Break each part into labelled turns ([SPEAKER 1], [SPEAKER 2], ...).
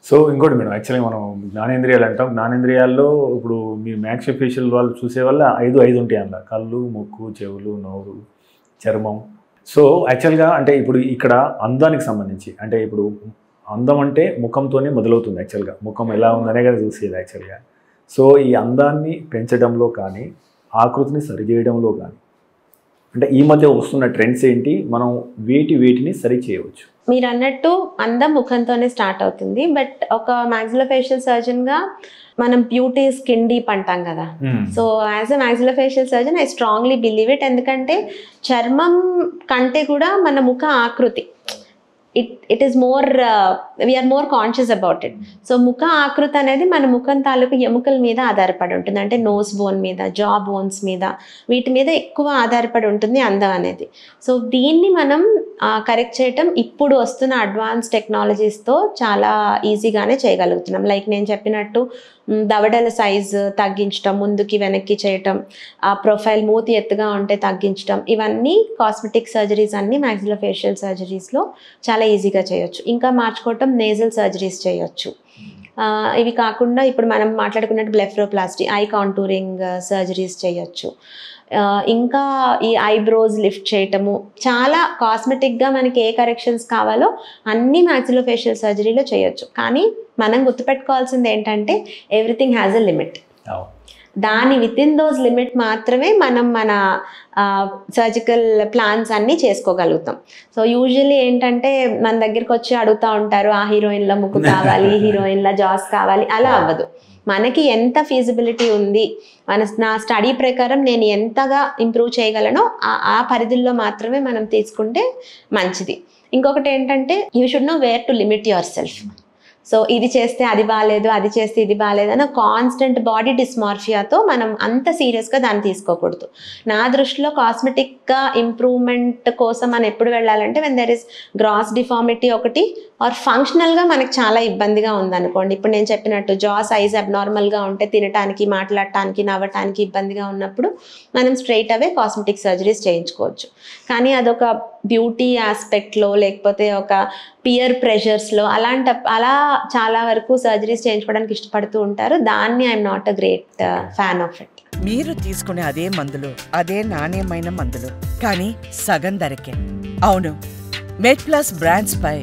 [SPEAKER 1] So ఇంకోటి madam, యాక్చువల్గా మనం జ్ఞానేంద్రియాలు అంటాం. జ్ఞానేంద్రియాల్లో ఇప్పుడు మీ మ్యాక్స్ ఫేషియల్ వాళ్ళు చూసే వల్ల 5 ఉంటాయి అన్న: కళ్ళు, ముక్కు, చెవులు, నోరు, చర్మం. సో యాక్చువల్గా అంటే ఇప్పుడు ఇక్కడ అందానికి సంబంధించి, అంటే ఇప్పుడు అందం అంటే ముఖంతోనే మొదలవుతుంది. యాక్చువల్గా ముఖం ఎలా ఉందనే కదా చూసేది యాక్చువల్గా. సో ఈ అందాన్ని పెంచడంలో కానీ, ఆకృతిని సరిచేయడంలో కానీ, అంటే ఈ మధ్య వస్తున్న ట్రెండ్స్ ఏంటి, మనం వేటిని సరి చేయవచ్చు?
[SPEAKER 2] మీరు అన్నట్టు అందం ముఖంతోనే స్టార్ట్ అవుతుంది. బట్ ఒక మాక్సిలోఫేషియల్ సర్జన్గా మనం బ్యూటీ స్కిన్ డీప్ అంటాం కదా. So as a maxillofacial surgeon I strongly believe it. ఎందుకంటే చర్మం కంటే కూడా మన ముఖ ఆకృతి, it is more, we are more conscious about it. So ముఖ ఆకృతి అనేది మన ముఖం తాలూకు ఎముకల మీద ఆధారపడి ఉంటుంది. అంటే నోస్ బోన్ మీద, జా బోన్స్ మీద, వీటి మీద ఎక్కువ ఆధారపడి ఉంటుంది అందం అనేది. సో దీన్ని మనం కరెక్ట్ చేయటం ఇప్పుడు వస్తున్న అడ్వాన్స్ టెక్నాలజీస్తో చాలా ఈజీగానే చేయగలుగుతున్నాం. లైక్ నేను చెప్పినట్టు దవడల సైజు తగ్గించటం, ముందుకి వెనక్కి చేయటం, ఆ ప్రొఫైల్ మూతి ఎత్తుగా ఉంటే తగ్గించటం, ఇవన్నీ కాస్మెటిక్ సర్జరీస్ అన్నీ మాక్సిలోఫేషియల్ సర్జరీస్లో చాలా ఈజీగా చేయొచ్చు. ఇంకా మార్చుకోవటం నేజల్ సర్జరీస్ చేయొచ్చు. ఇవి కాకుండా ఇప్పుడు మనం మాట్లాడుకున్నట్టు బ్లెఫ్రోప్లాస్టీ, ఐ కాంటూరింగ్ సర్జరీస్ చేయొచ్చు. ఇంకా ఈ ఐబ్రోస్ లిఫ్ట్ చేయటము, చాలా కాస్మెటిక్గా మనకి ఏ కరెక్షన్స్ కావాలో అన్నీ మాక్సిలోఫేషియల్ సర్జరీలో చేయొచ్చు. కానీ మనం గుర్తుపెట్టుకోవాల్సింది ఏంటంటే ఎవ్రీథింగ్ హ్యాజ్ ఎ లిమిట్. దాని విత్ ఇన్ దోస్ లిమిట్ మాత్రమే మనం మన సర్జికల్ ప్లాన్స్ అన్నీ చేసుకోగలుగుతాం. సో యూజువల్లీ ఏంటంటే మన దగ్గరికి వచ్చి అడుగుతూ ఉంటారు, ఆ హీరోయిన్ల ముక్కు కావాలి, ఈ హీరోయిన్ల జాస్ కావాలి. అలా అవ్వదు. మనకి ఎంత ఫీజిబిలిటీ ఉంది, నా స్టడీ ప్రకారం నేను ఎంతగా ఇంప్రూవ్ చేయగలనో ఆ పరిధుల్లో మాత్రమే మనం తీసుకుంటే మంచిది. ఇంకొకటి ఏంటంటే you should know where to limit your self. So ఇది చేస్తే అది బాగాలేదు, అది చేస్తే ఇది బాగాలేదు అని కాన్స్టెంట్ బాడీ డిస్మార్ఫియాతో మనం అంత సీరియస్గా దాన్ని తీసుకోకూడదు. నా దృష్టిలో కాస్మెటిక్గా ఇంప్రూవ్మెంట్ కోసం మనం ఎప్పుడు వెళ్ళాలంటే when there is gross deformity ఒకటి, ఆర్ ఫంక్షనల్గా మనకు చాలా ఇబ్బందిగా ఉందనుకోండి. ఇప్పుడు నేను చెప్పినట్టు జా సైజ్ అబ్నార్మల్గా ఉంటే తినటానికి, మాట్లాడటానికి, నవ్వటానికి ఇబ్బందిగా ఉన్నప్పుడు మనం స్ట్రైట్ అవే కాస్మెటిక్ సర్జరీస్ చేయించుకోవచ్చు. కానీ అదొక బ్యూటీ ఆస్పెక్ట్లో, లేకపోతే ఒక పియర్ ప్రెషర్స్లో అలా చాలా వరకు సర్జరీస్ చేయించుకోవడానికి ఇష్టపడుతూ ఉంటారు. దాన్ని I'm not a great fan of it.
[SPEAKER 3] మీరు తీసుకునే అదే మందులు, అదే నాణ్యమైన మందులు, కానీ సగం ధరకే. అవును, మెడ్ప్లస్ బ్రాండ్స్ పై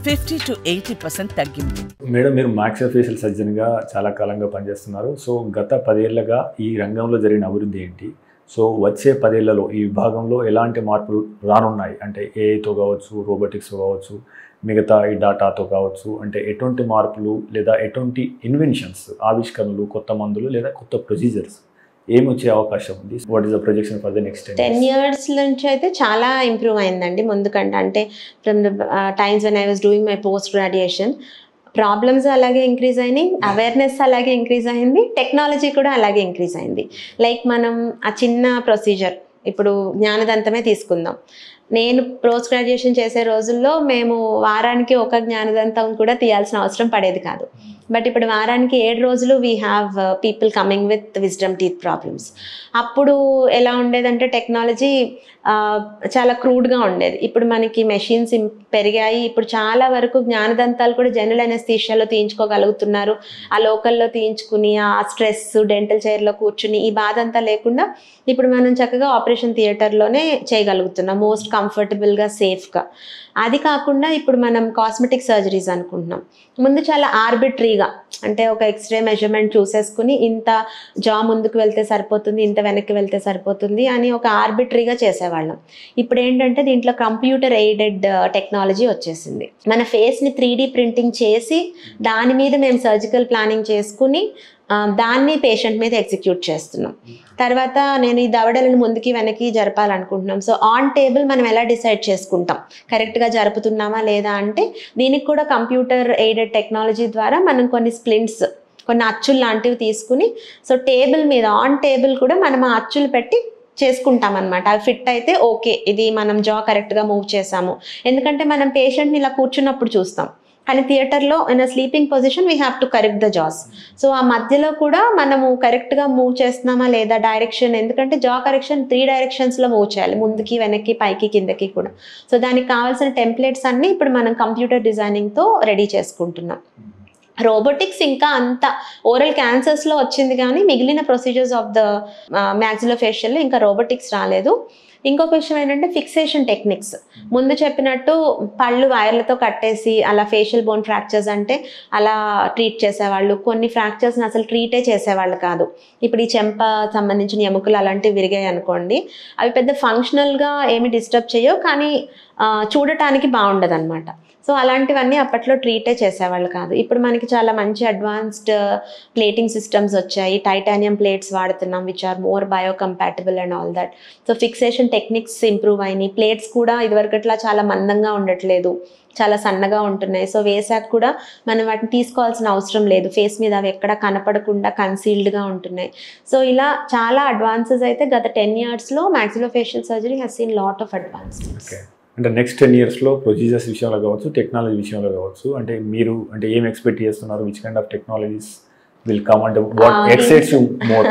[SPEAKER 3] 50 to 80% తగ్గింది.
[SPEAKER 1] మేడం, మీరు మాక్సిలోఫేషియల్ సర్జన్గా చాలా కాలంగా పనిచేస్తున్నారు. సో గత 10 ఏళ్ళగా ఈ రంగంలో జరిగిన అభివృద్ధి ఏంటి? సో వచ్చే 10 ఏళ్లలో ఈ విభాగంలో ఎలాంటి మార్పులు రానున్నాయి? అంటే ఏఐతో కావచ్చు, రోబోటిక్స్ కావచ్చు, మిగతా ఈ డాటాతో కావచ్చు, అంటే ఎటువంటి మార్పులు లేదా ఎటువంటి ఇన్వెన్షన్స్, ఆవిష్కరణలు, కొత్త మందులు లేదా కొత్త ప్రొసీజర్స్ ఏమి వచ్చే అవకాశం ఉంది? What is the projection for the next
[SPEAKER 2] 10 years నుంచి అయితే చాలా ఇంప్రూవ్ అయిందండి ముందు కంటే. అంటే from the times when I was doing my post graduation, problems అలాగే ఇంక్రీజ్ అయినాయి, అవేర్నెస్ అలాగే ఇంక్రీజ్ అయింది, టెక్నాలజీ కూడా అలాగే ఇంక్రీజ్ అయింది. లైక్ మనం ఆ చిన్న ప్రొసీజర్, ఇప్పుడు జ్ఞానదంతమే తీసుకుందాం. నేను పోస్ట్ గ్రాడ్యుయేషన్ చేసే రోజుల్లో మేము వారానికి ఒక జ్ఞానదంతం కూడా తీయాల్సిన అవసరం పడేది కాదు. బట్ ఇప్పుడు వారానికి 7 రోజులు we have people coming with wisdom teeth problems. అప్పుడు ఎలా ఉండేదంటే టెక్నాలజీ చాలా క్రూడ్గా ఉండేది. ఇప్పుడు మనకి మెషిన్స్ పెరిగాయి. ఇప్పుడు చాలా వరకు జ్ఞానదంతాలు కూడా జనరల్ అనెస్థీషియాలో తీయించుకోగలుగుతున్నారు. ఆ లోకల్లో తీయించుకుని ఆ స్ట్రెస్, డెంటల్ చైర్లో కూర్చుని ఈ బాధ అంతా లేకుండా ఇప్పుడు మనం చక్కగా ఆపరేషన్ థియేటర్లోనే చేయగలుగుతున్నాం, మోస్ట్ కంఫర్టబుల్గా, సేఫ్గా. అది కాకుండా ఇప్పుడు మనం కాస్మెటిక్ సర్జరీస్ అనుకుంటున్నాం. ముందు చాలా ఆర్బిట్రీగా, అంటే ఒక ఎక్స్రే మెజర్మెంట్ చూసేసుకుని ఇంత జా ముందుకు వెళ్తే సరిపోతుంది, ఇంత వెనక్కి వెళ్తే సరిపోతుంది అని ఒక ఆర్బిట్రీగా చేసేవాళ్ళం. ఇప్పుడు ఏంటంటే దీంట్లో కంప్యూటర్ ఎయిడెడ్ టెక్నాలజీ వచ్చేసింది. మన ఫేస్ని 3D ప్రింటింగ్ చేసి దాని మీద మేము సర్జికల్ ప్లానింగ్ చేసుకుని దాన్ని పేషెంట్ మీద ఎగ్జిక్యూట్ చేస్తున్నాం. తర్వాత నేను ఈ దవడలను ముందుకి వెనక్కి జరపాలనుకుంటున్నాం. సో ఆన్ టేబుల్ మనం ఎలా డిసైడ్ చేసుకుంటాం కరెక్ట్గా జరుపుతున్నామా లేదా అంటే, దీనికి కూడా కంప్యూటర్ ఎయిడెడ్ టెక్నాలజీ ద్వారా మనం కొన్ని స్ప్లింట్స్, కొన్ని అచ్చులు లాంటివి తీసుకుని, సో టేబుల్ మీద ఆన్ టేబుల్ కూడా మనం ఆ అచ్చులు పెట్టి చేసుకుంటాం అనమాట. అవి ఫిట్ అయితే ఓకే, ఇది మనం జా కరెక్ట్గా మూవ్ చేసాము. ఎందుకంటే మనం పేషెంట్ని ఇలా కూర్చున్నప్పుడు చూస్తాం, కానీ థియేటర్లో in a sleeping position we have to correct the jaws. So ఆ మధ్యలో కూడా మనము కరెక్ట్గా మూవ్ చేస్తున్నామా లేదా డైరెక్షన్, ఎందుకంటే జా కరెక్షన్ 3 డైరెక్షన్స్లో మూవ్ చేయాలి, ముందుకి, వెనక్కి, పైకి, కిందకి కూడా. సో దానికి కావాల్సిన టెంప్లెట్స్ అన్నీ ఇప్పుడు మనం కంప్యూటర్ డిజైనింగ్తో రెడీ చేసుకుంటున్నాం. రోబోటిక్స్ ఇంకా అంత ఓరల్ క్యాన్సర్స్లో వచ్చింది కానీ మిగిలిన ప్రొసీజర్స్ ఆఫ్ ద మ్యాక్సిలోఫేషియల్ ఇంకా రోబోటిక్స్ రాలేదు. ఇంకొక విషయం ఏంటంటే ఫిక్సేషన్ టెక్నిక్స్. ముందు చెప్పినట్టు పళ్ళు వైర్లతో కట్టేసి అలా ఫేషియల్ బోన్ ఫ్రాక్చర్స్ అంటే అలా ట్రీట్ చేసేవాళ్ళు. కొన్ని ఫ్రాక్చర్స్ని అసలు ట్రీటే చేసేవాళ్ళు కాదు. ఇప్పుడు ఈ చెంప సంబంధించిన ఎముకలు అలాంటివి విరిగాయి అనుకోండి, అవి పెద్ద ఫంక్షనల్గా ఏమి డిస్టర్బ్ చేయవు, కానీ చూడటానికి బాగుండదు అనమాట. సో అలాంటివన్నీ అప్పట్లో ట్రీటే చేసేవాళ్ళు కాదు. ఇప్పుడు మనకి చాలా మంచి అడ్వాన్స్డ్ ప్లేటింగ్ సిస్టమ్స్ వచ్చాయి. టైటానియం ప్లేట్స్ వాడుతున్నాం which are more biocompatible and all that. So fixation techniques improve అయినాయి. ప్లేట్స్ కూడా ఇదివరకట్లా చాలా మందంగా ఉండట్లేదు, చాలా సన్నగా ఉంటున్నాయి. సో వేసాక కూడా మనం వాటిని తీసుకోవాల్సిన అవసరం లేదు. ఫేస్ మీద అవి ఎక్కడ కనపడకుండా కన్సీల్డ్గా ఉంటున్నాయి. సో ఇలా చాలా అడ్వాన్సెస్ అయితే గత 10 yearsలో maxillofacial surgery has seen lot of advances.
[SPEAKER 1] అంటే నెక్స్ట్ 10 yearsలో ప్రొసీజర్స్ విషయంలో కావచ్చు, టెక్నాలజీ విషయంలో కావచ్చు, అంటే మీరు అంటే ఏం ఎక్స్పెక్ట్ చేస్తున్నారు? Which kind of technologies will come అంటే what excites you more?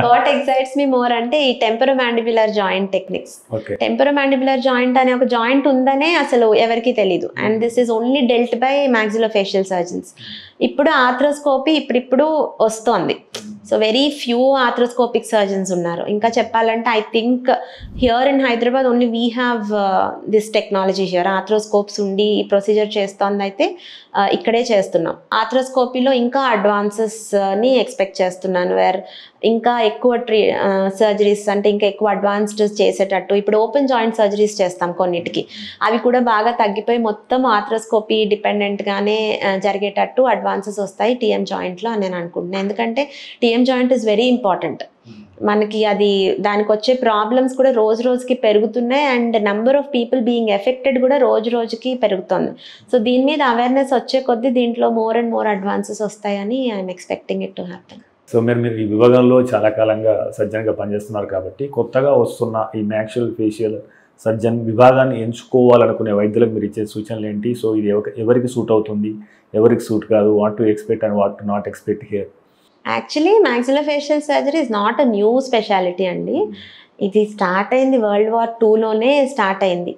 [SPEAKER 2] What excites me more అంటే ఈ temporomandibular joint techniques. Temporomandibular joint అనే ఒక జాయింట్ ఉందనే అసలు ఎవరికి తెలీదు. And this is only dealt by maxillofacial surgeons. ఇప్పుడు ఆర్థ్రోస్కోపీ ఇప్పుడిప్పుడు వస్తోంది. So very few arthroscopic surgeons ఉన్నారు. ఇంకా చెప్పాలంటే I think here in Hyderabad only we have this technology here. Arthroscopes ఉండి ఈ ప్రొసీజర్ చేస్తోంది అయితే ఇక్కడే చేస్తున్నాం. ఆర్థ్రోస్కోపీలో ఇంకా అడ్వాన్సెస్ని ఎక్స్పెక్ట్ చేస్తున్నాను, వేర్ ఇంకా ఎక్కువ సర్జరీస్ అంటే ఇంకా ఎక్కువ అడ్వాన్స్డ్ చేసేటట్టు. ఇప్పుడు ఓపెన్ జాయింట్ సర్జరీస్ చేస్తాం కొన్నిటికి, అవి కూడా బాగా తగ్గిపోయి మొత్తం ఆర్థ్రోస్కోపీ డిపెండెంట్గానే జరిగేటట్టు అడ్వాన్సెస్ వస్తాయి టీఎం జాయింట్లో అని నేను అనుకుంటున్నాను. ఎందుకంటే TM joint is very important. మనకి అది దానికి వచ్చే ప్రాబ్లమ్స్ కూడా రోజు రోజుకి పెరుగుతున్నాయి and number of people being affected కూడా రోజు రోజుకి పెరుగుతుంది. సో దీని మీద అవేర్నెస్ వచ్చే కొద్దీ దీంట్లో మోర్ అండ్ మోర్ అడ్వాన్సెస్ వస్తాయని I'm expecting it to happen.
[SPEAKER 1] So మీరు ఈ విభాగంలో చాలా కాలంగా సర్జన్గా పనిచేస్తున్నారు కాబట్టి కొత్తగా వస్తున్న ఈ మ్యాక్సిలోఫేషియల్ సర్జన్ విభాగాన్ని ఎంచుకోవాలనుకునే వైద్యులకు మీరు ఇచ్చే సూచనలు ఏంటి? సో ఇది ఎవరికి సూట్ అవుతుంది, ఎవరికి సూట్ కాదు, what to expect and what to not expect here?
[SPEAKER 2] Actually maxillofacial surgery is not a new speciality అండి. ఇది స్టార్ట్ అయింది World War IIలోనే స్టార్ట్ అయింది.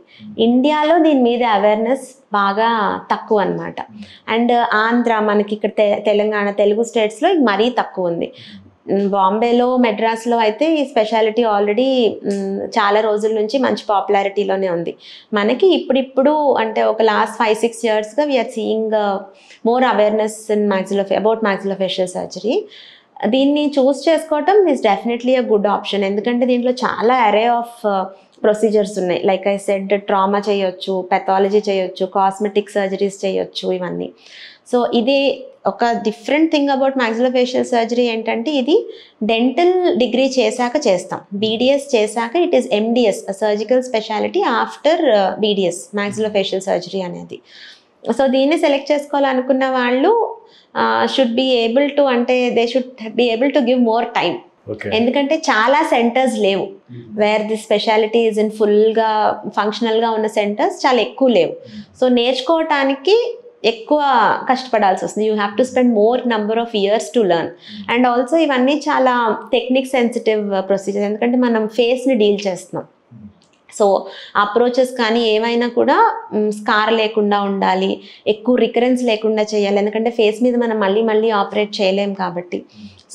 [SPEAKER 2] ఇండియాలో దీని మీద అవేర్నెస్ బాగా తక్కువ అనమాట. అండ్ ఆంధ్ర మనకి ఇక్కడ తెలంగాణ తెలుగు స్టేట్స్లో ఇది మరీ తక్కువ ఉంది. బాంబేలో మెడ్రాస్లో అయితే ఈ స్పెషాలిటీ ఆల్రెడీ చాలా రోజుల నుంచి మంచి పాపులారిటీలోనే ఉంది. మనకి ఇప్పుడిప్పుడు అంటే ఒక లాస్ట్ 5-6 yearsగా we are seeing more awareness in about maxillofacial surgery. దీన్ని చూస్ చేసుకోవటం is definitely a good option. ఎందుకంటే దీంట్లో చాలా అరే ఆఫ్ ప్రొసీజర్స్ ఉన్నాయి. లైక్ ఐ సెడ్, ట్రామా చేయొచ్చు, పెథాలజీ చేయొచ్చు, కాస్మెటిక్ సర్జరీస్ చేయొచ్చు, ఇవన్నీ. సో ఇది ఒక different thing about maxillofacial surgery ఏంటంటే ఇది డెంటల్ డిగ్రీ చేశాక చేస్తాం. బీడిఎస్ చేశాక it is MDS, surgical speciality after BDS, maxillofacial surgery అనేది. సో దీన్ని సెలెక్ట్ చేసుకోవాలనుకున్న వాళ్ళు షుడ్ బీ ఏబుల్ టు అంటే they should be able to give more time. ఎందుకంటే చాలా సెంటర్స్ లేవు where the speciality is in ఫుల్గా ఫంక్షనల్గా ఉన్న సెంటర్స్ చాలా ఎక్కువ లేవు. సో నేర్చుకోవటానికి ఎక్కువ కష్టపడాల్సి వస్తుంది. You have to spend more number of years to learn. And also ఇవన్నీ చాలా టెక్నిక్ సెన్సిటివ్ ప్రొసీజర్, ఎందుకంటే మనం ఫేస్ని డీల్ చేస్తున్నాం. సో అప్రోచెస్ కానీ ఏమైనా కూడా స్కార్ లేకుండా ఉండాలి, ఎక్కువ రికరెన్స్ లేకుండా చేయాలి, ఎందుకంటే ఫేస్ మీద మనం మళ్ళీ ఆపరేట్ చేయలేం కాబట్టి.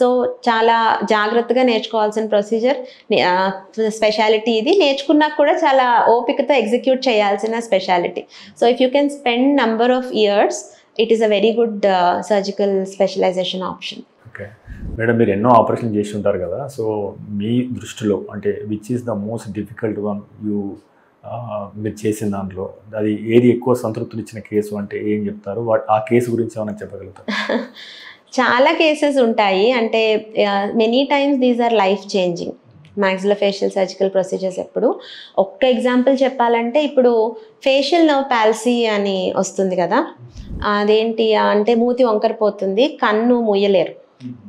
[SPEAKER 2] సో చాలా జాగ్రత్తగా నేర్చుకోవాల్సిన ప్రొసీజర్ స్పెషాలిటీ ఇది. నేర్చుకున్నాక కూడా చాలా ఓపికతో ఎగ్జిక్యూట్ చేయాల్సిన speciality. So if you can spend number of years, it is a very good surgical specialisation option.
[SPEAKER 1] Okay madam, మీరు ఎన్నో ఆపరేషన్ చేసి ఉంటారు కదా, సో మీ దృష్టిలో అంటే which is the most difficult one మీరు చేసిన దాంట్లో అది ఏది ఎక్కువ సంతృప్తినిచ్చిన కేసు అంటే ఏం చెప్తారు? ఆ కేసు గురించి ఏమైనా చెప్పగలుగుతారు?
[SPEAKER 2] చాలా కేసెస్ ఉంటాయి. అంటే many times these are life changing maxillofacial surgical procedures. ఎప్పుడు ఒక్క ఎగ్జాంపుల్ చెప్పాలంటే, ఇప్పుడు ఫేషియల్ నర్వ్ పాలసీ అని వస్తుంది కదా, అదేంటి అంటే మూతి వంకరపోతుంది, కన్ను ముయ్యలేరు.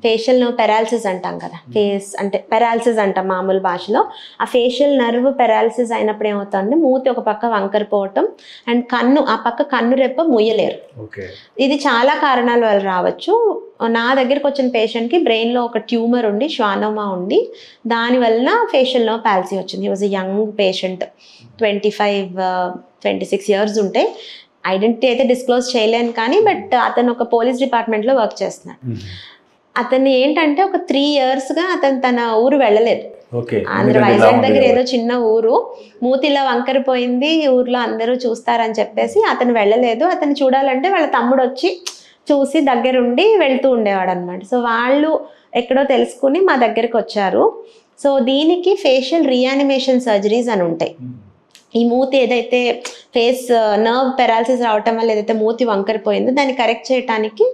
[SPEAKER 2] ఫేషియల్ నర్వ్ పెరాలసిస్ అంటాం కదా, ఫేస్ అంటే పెరాలసిస్ అంటాం మామూలు భాషలో. ఆ ఫేషియల్ నర్వ్ పెరాలసిస్ అయినప్పుడు ఏమవుతుందంటే మూతి ఒక పక్క వంకరపోవటం అండ్ ఆ పక్క కన్ను రెప్ప ముయ్యలేరు. ఇది చాలా కారణాల వల్ల రావచ్చు. నా దగ్గరకు వచ్చిన పేషెంట్కి బ్రెయిన్లో ఒక ట్యూమర్ ఉండి, శ్వానోమా ఉండి, దానివల్ల ఫేషియల్ నర్వ్ పాలసీ వచ్చింది. He was a young patient, 25-26 years ఉంటే ఐడెంటిటీ అయితే డిస్క్లోజ్ చేయలేను కానీ బట్ అతను ఒక పోలీస్ డిపార్ట్మెంట్లో వర్క్ చేస్తున్నాడు. అతను ఏంటంటే ఒక 3 yearsగా అతను తన ఊరు వెళ్ళలేదు. వైజాగ్ దగ్గర ఏదో చిన్న ఊరు, మూతిలా వంకరిపోయింది, ఊర్లో అందరూ చూస్తారని చెప్పేసి అతను వెళ్ళలేదు. అతను చూడాలంటే వాళ్ళ తమ్ముడు వచ్చి చూసి దగ్గరుండి వెళ్తూ ఉండేవాడు అనమాట. సో వాళ్ళు ఎక్కడో తెలుసుకుని మా దగ్గరికి వచ్చారు. సో దీనికి ఫేషియల్ రీయానిమేషన్ సర్జరీస్ అని ఉంటాయి. ఈ మూతి ఏదైతే ఫేస్ నర్వ్ పెరాలసిస్ రావటం వల్ల ఏదైతే మూతి వంకరిపోయిందో దాన్ని కరెక్ట్ చేయడానికి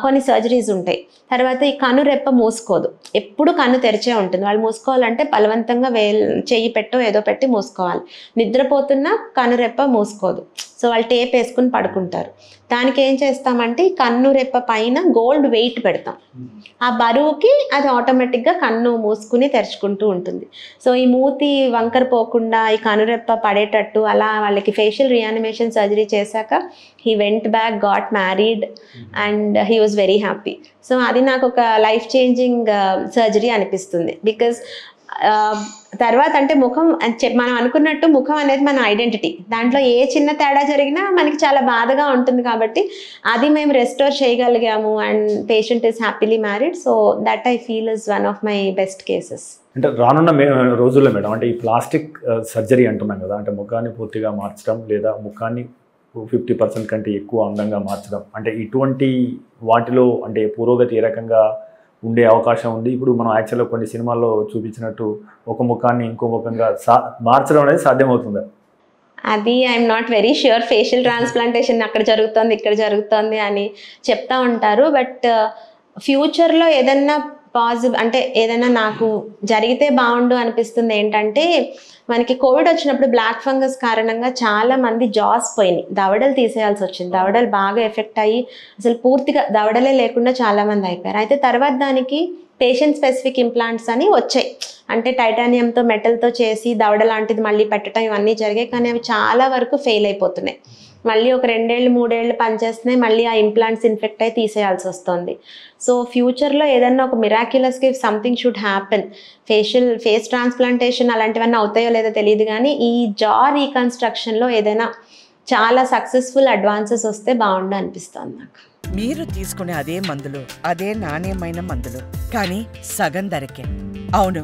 [SPEAKER 2] కొన్ని సర్జరీస్ ఉంటాయి. తర్వాత ఈ కన్ను రెప్ప మూసుకోదు, ఎప్పుడు కన్ను తెరిచే ఉంటుంది. వాళ్ళు మూసుకోవాలంటే బలవంతంగా చెయ్యి పెట్టో ఏదో పెట్టి మూసుకోవాలి. నిద్రపోతున్నా కన్ను రెప్ప మూసుకోదు. సో వాళ్ళు టేప్ వేసుకుని పడుకుంటారు. దానికి ఏం చేస్తామంటే ఈ కన్ను రెప్ప పైన గోల్డ్ వెయిట్ పెడతాం. ఆ బరువుకి అది ఆటోమేటిక్గా కన్ను మూసుకుని తెరుచుకుంటూ ఉంటుంది. సో ఈ మూతి వంకర పోకుండా ఈ కనురెప్ప పడేటట్టు అలా వాళ్ళకి ఫేషియల్ రీయానిమేషన్ సర్జరీ చేశాక he went back, got married and he was very happy. So అది నాకు ఒక లైఫ్ చేంజింగ్ సర్జరీ అనిపిస్తుంది. బికాజ్ తర్వాత అంటే ముఖం మనం అనుకున్నట్టు ముఖం అనేది మన ఐడెంటిటీ. దాంట్లో ఏ చిన్న తేడా జరిగినా మనకి చాలా బాధగా ఉంటుంది. కాబట్టి అది మేము రెస్టోర్ చేయగలిగాము and patient is happily married. So that I feel is one of my best cases.
[SPEAKER 1] అంటే రానున్న రోజుల్లో మేడం అంటే ఈ ప్లాస్టిక్ సర్జరీ అంటున్నాం కదా, అంటే ముఖాన్ని పూర్తిగా మార్చడం లేదా ముఖాన్ని 50% కంటే ఎక్కువ అందంగా మార్చడం, అంటే ఇటువంటి వాటిలో అంటే పురోగతి ఏ రకంగా ఉండే అవకాశం ఉంది? ఇప్పుడు మనం యాక్చువల్గా కొన్ని సినిమాల్లో చూపించినట్టు ఒక ముఖాన్ని ఇంకో ముఖంగా మార్చడం అనేది సాధ్యమవుతుందా?
[SPEAKER 2] అది I'm not very sure. Facial transplantation అక్కడ జరుగుతుంది ఇక్కడ జరుగుతుంది అని చెప్తా ఉంటారు. బట్ ఫ్యూచర్లో ఏదన్నా అంటే ఏదైనా నాకు జరిగితే బాగుండు అనిపిస్తుంది. ఏంటంటే మనకి కోవిడ్ వచ్చినప్పుడు బ్లాక్ ఫంగస్ కారణంగా చాలా మంది జాస్ పోయినాయి, దవడలు తీసేయాల్సి వచ్చింది. దవడలు బాగా ఎఫెక్ట్ అయ్యి అసలు పూర్తిగా దవడలే లేకుండా చాలామంది అయిపోయారు. అయితే తర్వాత దానికి పేషెంట్ స్పెసిఫిక్ ఇంప్లాంట్స్ అని వచ్చాయి. అంటే టైటానియంతో మెటల్తో చేసి దవడ లాంటిది మళ్ళీ పెట్టడం ఇవన్నీ జరిగాయి. కానీ అవి చాలా వరకు ఫెయిల్ అయిపోతున్నాయి. మళ్ళీ ఒక 2 ఏళ్ళు 3 ఏళ్ళు పనిచేస్తున్నాయి, మళ్ళీ ఆ ఇంప్లాంట్స్ ఇన్ఫెక్ట్ అయి తీసేయాల్సి వస్తుంది. సో ఫ్యూచర్లో ఏదన్నా ఒక మిరాక్యులస్గా something should happen, face transplantation అలాంటివన్నీ అవుతాయో లేదో తెలియదు. కానీ ఈ జా రీకన్స్ట్రక్షన్లో ఏదైనా చాలా సక్సెస్ఫుల్ అడ్వాన్సెస్ వస్తే బాగుండు అనిపిస్తుంది నాకు.
[SPEAKER 3] మీరు తీసుకునే అదే మందులు, అదే నాణ్యమైన మందులు, కానీ సగం ధరకే. అవును,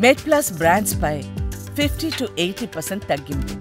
[SPEAKER 3] మెడ్ ప్లస్ బ్రాండ్స్ పై 50 to 80% తగ్గింపు.